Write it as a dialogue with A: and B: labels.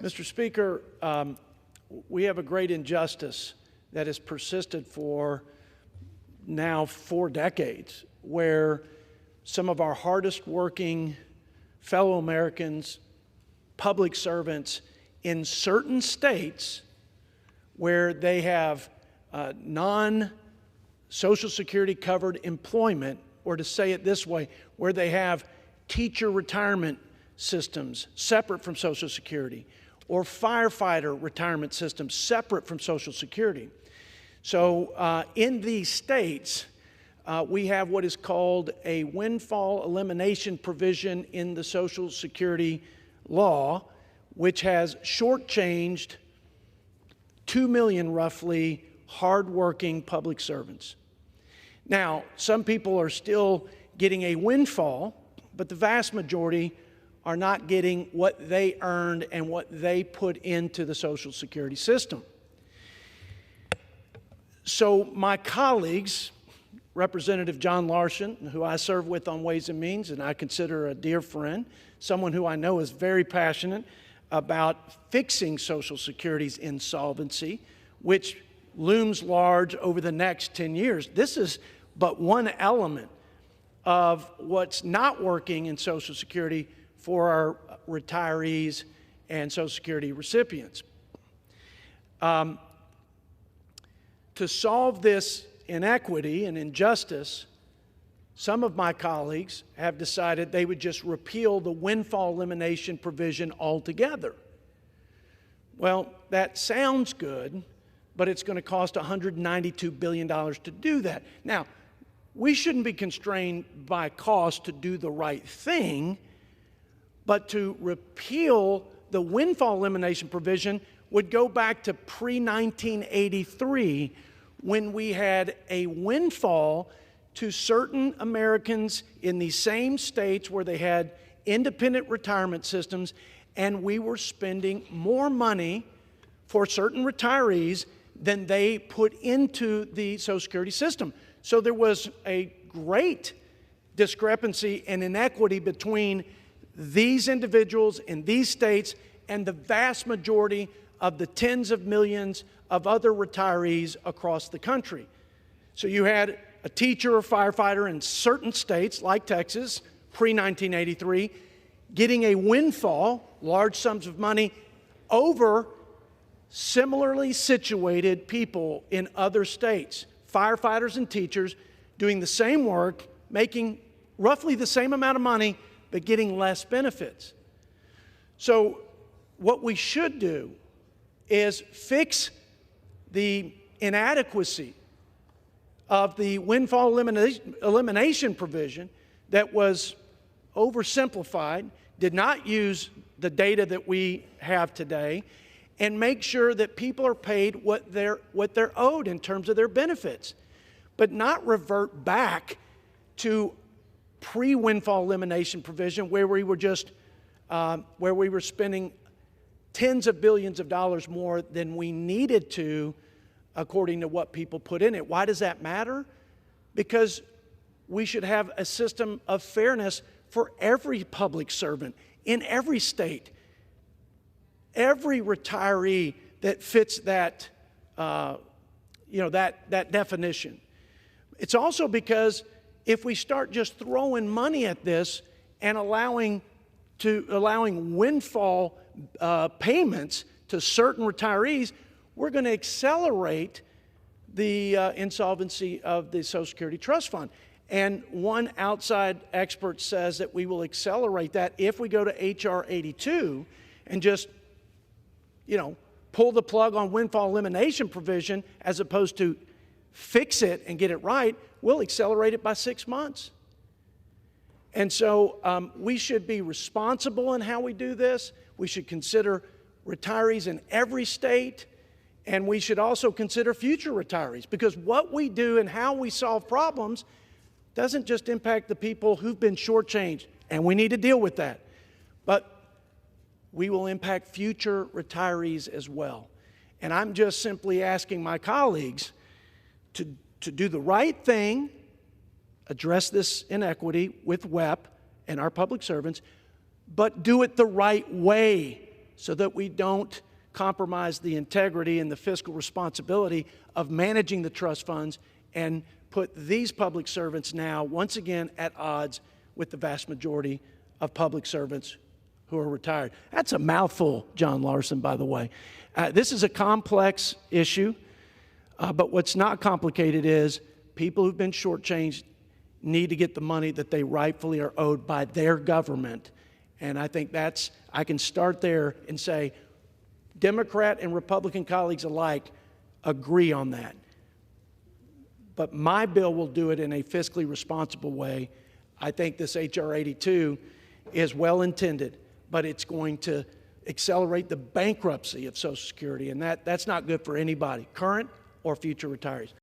A: Mr. Speaker, we have a great injustice that has persisted for now 4 decades, where some of our hardest working fellow Americans, public servants in certain states where they have non-Social Security covered employment, or to say it this way, where they have teacher retirement systems separate from Social Security, or firefighter retirement systems separate from Social Security. So in these states, we have what is called a windfall elimination provision in the Social Security law, which has shortchanged 2 million roughly hardworking public servants. Now, some people are still getting a windfall, but the vast majority are not getting what they earned and what they put into the Social Security system. So my colleagues, Representative John Larson, who I serve with on Ways and Means, and I consider a dear friend, someone who I know is very passionate about fixing Social Security's insolvency, which looms large over the next 10 years. This is but one element of what's not working in Social Security for our retirees and Social Security recipients. To solve this inequity and injustice, some of my colleagues have decided they would just repeal the windfall elimination provision altogether. Well, that sounds good, but it's going to cost $192 billion to do that. Now, we shouldn't be constrained by cost to do the right thing, but to repeal the windfall elimination provision would go back to pre-1983, when we had a windfall to certain Americans in the same states where they had independent retirement systems, and we were spending more money for certain retirees than they put into the Social Security system. So there was a great discrepancy and inequity between these individuals in these states and the vast majority of the tens of millions of other retirees across the country. So you had a teacher or firefighter in certain states, like Texas, pre-1983, getting a windfall, large sums of money, over similarly situated people in other states, firefighters and teachers doing the same work, making roughly the same amount of money, but getting less benefits. So what we should do is fix the inadequacy of the windfall elimination provision that was oversimplified, did not use the data that we have today, and make sure that people are paid what they're owed in terms of their benefits, but not revert back to pre-windfall elimination provision where we were just spending tens of billions of dollars more than we needed to, according to what people put in it. Why does that matter? Because we should have a system of fairness for every public servant in every state, every retiree that fits that, that definition. It's also because if we start just throwing money at this and allowing windfall payments to certain retirees, we're going to accelerate the insolvency of the Social Security Trust Fund. And one outside expert says that we will accelerate that if we go to H.R. 82 and just, pull the plug on windfall elimination provision as opposed to fix it and get it right. We'll accelerate it by 6 months. And so we should be responsible in how we do this. We should consider retirees in every state, and we should also consider future retirees, because what we do and how we solve problems doesn't just impact the people who've been shortchanged, and we need to deal with that, but we will impact future retirees as well. And I'm just simply asking my colleagues to do the right thing, address this inequity with WEP and our public servants, but do it the right way so that we don't compromise the integrity and the fiscal responsibility of managing the trust funds and put these public servants now, once again, at odds with the vast majority of public servants who are retired. That's a mouthful, John Larson, by the way. This is a complex issue, but what's not complicated is people who've been shortchanged need to get the money that they rightfully are owed by their government. And I think I can start there and say, Democrat and Republican colleagues alike agree on that. But my bill will do it in a fiscally responsible way. I think this H.R. 82 is well intended, but it's going to accelerate the bankruptcy of Social Security, and that's not good for anybody, current or future retirees.